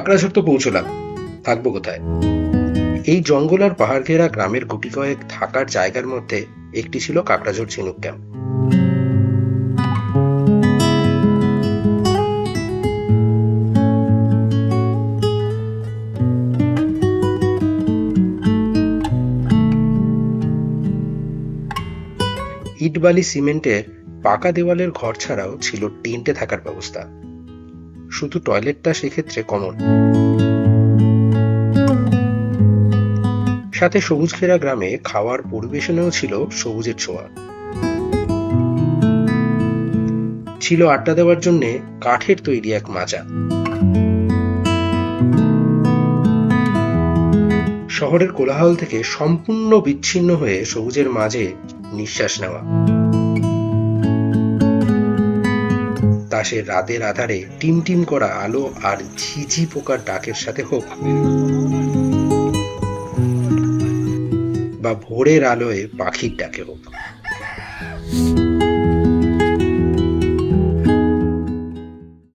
কাকড়াঝোড় তো পৌঁছলাম, থাকবো কোথায়? এই জঙ্গল আর পাহাড় ঘেরা গ্রামের গুটি কয়েক থাকার জায়গার মধ্যে একটি ছিল কাকড়াঝোড় ঝিনুক ক্যাম্প। ইট বালি সিমেন্টের পাকা দেওয়ালের ঘর ছাড়াও ছিল টেন্টে থাকার ব্যবস্থা। শুধু টয়লেটটা সেক্ষেত্রে কমন, সাথে সবুজ ঘেরা গ্রামে খাওয়ার পরিবেশনেও ছিল সবুজের ছোঁয়া। ছিল আড্ডা দেওয়ার জন্য কাঠের তৈরি এক মাচা। শহরের কোলাহল থেকে সম্পূর্ণ বিচ্ছিন্ন হয়ে সবুজের মাঝে নিঃশ্বাস নেওয়া। তাসের রাতের আধারে টিমটিম করা আলো আর ঝিঝি পোকার ডাকের সাথে হোক, বা ভোরের আলোয় পাখির ডাকে হোক,